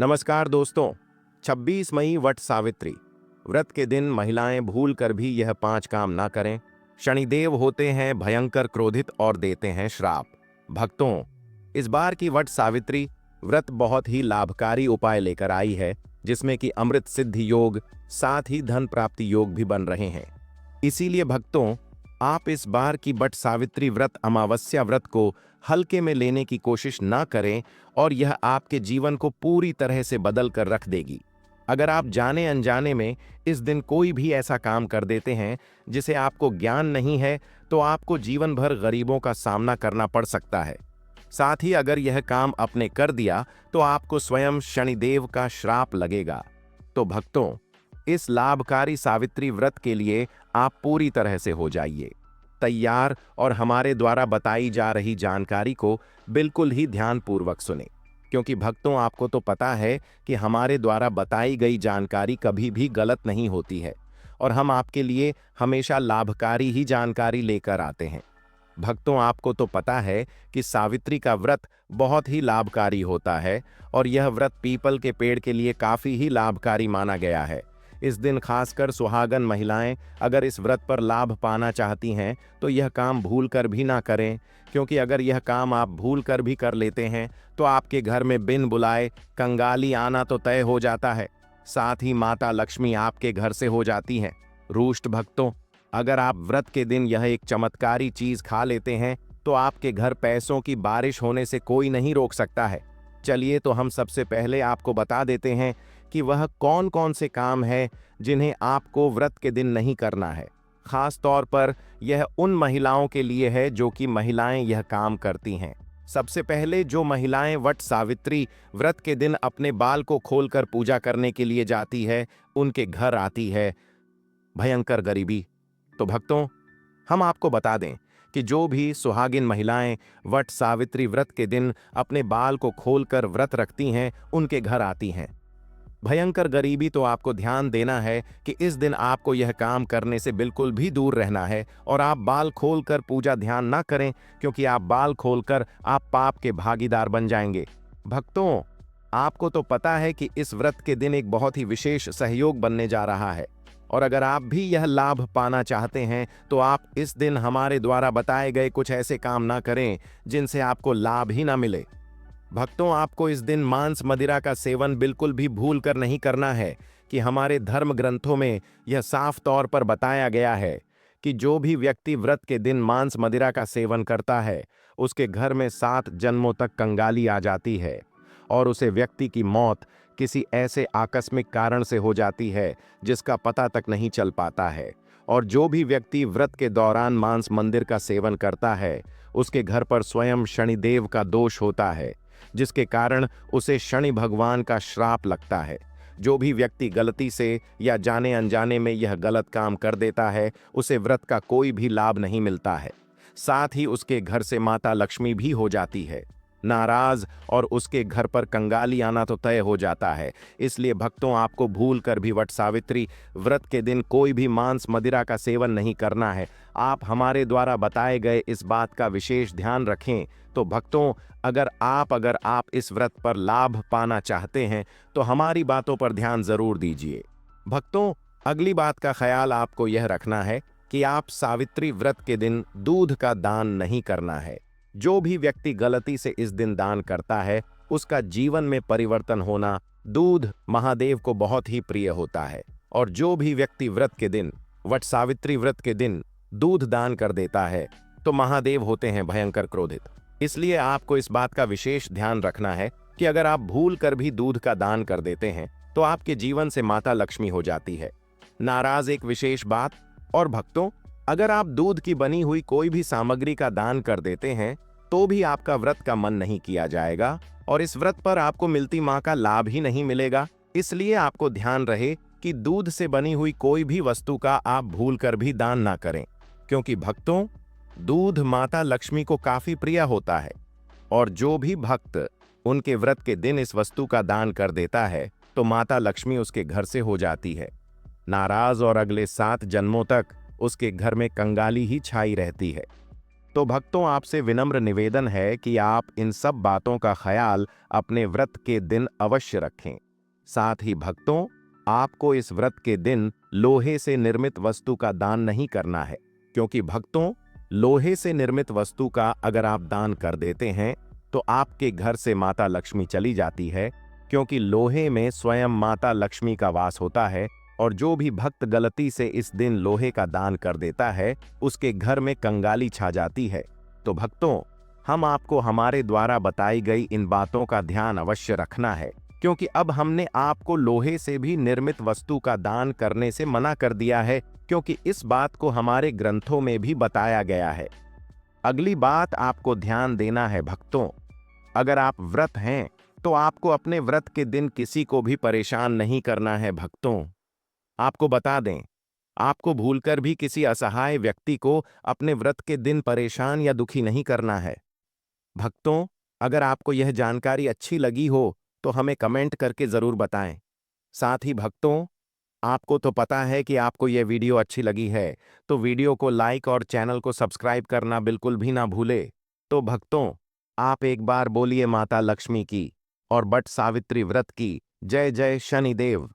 नमस्कार दोस्तों। 26 मई वट सावित्री व्रत के दिन महिलाएं भूल कर भी यह 5 काम ना करें। शनिदेव होते हैं भयंकर क्रोधित और देते हैं श्राप। भक्तों, इस बार की वट सावित्री व्रत बहुत ही लाभकारी उपाय लेकर आई है, जिसमें कि अमृत सिद्धि योग साथ ही धन प्राप्ति योग भी बन रहे हैं। इसीलिए भक्तों, आप इस बार की वट सावित्री व्रत अमावस्या व्रत को हल्के में लेने की कोशिश ना करें और यह आपके जीवन को पूरी तरह से बदल कर रख देगी। अगर आप जाने अनजाने में इस दिन कोई भी ऐसा काम कर देते हैं जिसे आपको ज्ञान नहीं है, तो आपको जीवन भर गरीबों का सामना करना पड़ सकता है। साथ ही अगर यह काम आपने कर दिया तो आपको स्वयं शनिदेव का श्राप लगेगा। तो भक्तों, इस लाभकारी सावित्री व्रत के लिए आप पूरी तरह से हो जाइए तैयार और हमारे द्वारा बताई जा रही जानकारी को बिल्कुल ही ध्यानपूर्वक सुने, क्योंकि भक्तों, आपको तो पता है कि हमारे द्वारा बताई गई जानकारी कभी भी गलत नहीं होती है और हम आपके लिए हमेशा लाभकारी ही जानकारी लेकर आते हैं। भक्तों, आपको तो पता है कि सावित्री का व्रत बहुत ही लाभकारी होता है और यह व्रत पीपल के पेड़ के लिए काफी ही लाभकारी माना गया है। इस दिन खासकर सुहागन महिलाएं अगर इस व्रत पर लाभ पाना चाहती हैं तो यह काम भूल कर भी ना करें, क्योंकि अगर यह काम आप भूल कर भी कर लेते हैं तो आपके घर में बिन बुलाए कंगाली आना तो तय हो जाता है। साथ ही माता लक्ष्मी आपके घर से हो जाती हैं रुष्ट। भक्तों, अगर आप व्रत के दिन यह एक चमत्कारी चीज खा लेते हैं तो आपके घर पैसों की बारिश होने से कोई नहीं रोक सकता है। चलिए, तो हम सबसे पहले आपको बता देते हैं कि वह कौन कौन से काम हैं जिन्हें आपको व्रत के दिन नहीं करना है। खास तौर पर यह उन महिलाओं के लिए है जो कि महिलाएं यह काम करती हैं। सबसे पहले, जो महिलाएं वट सावित्री व्रत के दिन अपने बाल को खोलकर पूजा करने के लिए जाती है, उनके घर आती है भयंकर गरीबी। तो भक्तों, हम आपको बता दें कि जो भी सुहागिन महिलाएं वट सावित्री व्रत के दिन अपने बाल को खोलकर व्रत रखती हैं, उनके घर आती हैं भयंकर गरीबी। तो आपको ध्यान देना है कि इस दिन आपको यह काम करने से बिल्कुल भी दूर रहना है और आप बाल खोलकर पूजा ध्यान ना करें, क्योंकि आप बाल खोलकर आप पाप के भागीदार बन जाएंगे। भक्तों, आपको तो पता है कि इस व्रत के दिन एक बहुत ही विशेष सहयोग बनने जा रहा है और अगर आप भी यह लाभ पाना चाहते हैं तो आप इस दिन हमारे द्वारा बताए गए कुछ ऐसे काम ना करें जिनसे आपको लाभ ही ना मिले। भक्तों, आपको इस दिन मांस मदिरा का सेवन बिल्कुल भी भूल कर नहीं करना है कि हमारे धर्म ग्रंथों में यह साफ तौर पर बताया गया है कि जो भी व्यक्ति व्रत के दिन मांस मदिरा का सेवन करता है, उसके घर में 7 जन्मों तक कंगाली आ जाती है और उसे व्यक्ति की मौत किसी ऐसे आकस्मिक कारण से हो जाती है जिसका पता तक नहीं चल पाता है। और जो भी व्यक्ति व्रत के दौरान मांस मंदिर का सेवन करता है, उसके घर पर स्वयं शनिदेव का दोष होता है, जिसके कारण उसे शनि भगवान का श्राप लगता है। जो भी व्यक्ति गलती से या जाने अनजाने में यह गलत काम कर देता है, उसे व्रत का कोई भी लाभ नहीं मिलता है। साथ ही उसके घर से माता लक्ष्मी भी हो जाती है नाराज और उसके घर पर कंगाली आना तो तय हो जाता है। इसलिए भक्तों, आपको भूल कर भी वट सावित्री व्रत के दिन कोई भी मांस मदिरा का सेवन नहीं करना है। आप हमारे द्वारा बताए गए इस बात का विशेष ध्यान रखें। तो भक्तों, अगर आप इस व्रत पर लाभ पाना चाहते हैं तो हमारी बातों पर ध्यान जरूर दीजिए। भक्तों, अगली बात का ख्याल आपको यह रखना है कि आप सावित्री व्रत के दिन दूध का दान नहीं करना है। जो भी व्यक्ति गलती से इस दिन दान करता है, उसका जीवन में परिवर्तन होना दूध महादेव को बहुत ही प्रिय होता है। और जो भी व्यक्ति व्रत के दिन वट सावित्री व्रत के दिन दूध दान कर देता है तो महादेव होते हैं भयंकर क्रोधित। इसलिए आपको इस बात का विशेष ध्यान रखना है कि अगर आप भूल कर भी दूध का दान कर देते हैं तो आपके जीवन से माता लक्ष्मी हो जाती है नाराज। एक विशेष बात और भक्तों, अगर आप दूध की बनी हुई कोई भी सामग्री का दान कर देते हैं तो भी आपका व्रत का मन नहीं किया जाएगा और इस व्रत पर आपको मिलती मां का लाभ ही नहीं मिलेगा। इसलिए आपको ध्यान रहे कि दूध से बनी हुई कोई भी वस्तु का आप भूल कर भी दान ना करें, क्योंकि भक्तों, दूध माता लक्ष्मी को काफी प्रिय होता है और जो भी भक्त उनके व्रत के दिन इस वस्तु का दान कर देता है तो माता लक्ष्मी उसके घर से हो जाती है नाराज और अगले 7 जन्मों तक उसके घर में कंगाली ही छाई रहती है। तो भक्तों, आपसे विनम्र निवेदन है कि आप इन सब बातों का ख्याल अपने व्रत के दिन अवश्य रखें। साथ ही भक्तों, आपको इस व्रत के दिन लोहे से निर्मित वस्तु का दान नहीं करना है, क्योंकि भक्तों, लोहे से निर्मित वस्तु का अगर आप दान कर देते हैं तो आपके घर से माता लक्ष्मी चली जाती है, क्योंकि लोहे में स्वयं माता लक्ष्मी का वास होता है। और जो भी भक्त गलती से इस दिन लोहे का दान कर देता है, उसके घर में कंगाली छा जाती है। तो भक्तों, हम आपको हमारे द्वारा बताई गई इन बातों का ध्यान अवश्य रखना है, क्योंकि अब हमने आपको लोहे से भी निर्मित वस्तु का दान करने से मना कर दिया है, क्योंकि इस बात को हमारे ग्रंथों में भी बताया गया है। अगली बात आपको ध्यान देना है भक्तों, अगर आप व्रत हैं तो आपको अपने व्रत के दिन किसी को भी परेशान नहीं करना है भक्तों। आपको बता दें, आपको भूलकर भी किसी असहाय व्यक्ति को अपने व्रत के दिन परेशान या दुखी नहीं करना है। भक्तों, अगर आपको यह जानकारी अच्छी लगी हो तो हमें कमेंट करके जरूर बताएं। साथ ही भक्तों, आपको तो पता है कि आपको यह वीडियो अच्छी लगी है, तो वीडियो को लाइक और चैनल को सब्सक्राइब करना बिल्कुल भी ना भूले। तो भक्तों, आप एक बार बोलिए माता लक्ष्मी की और बट सावित्री व्रत की जय जय शनिदेव।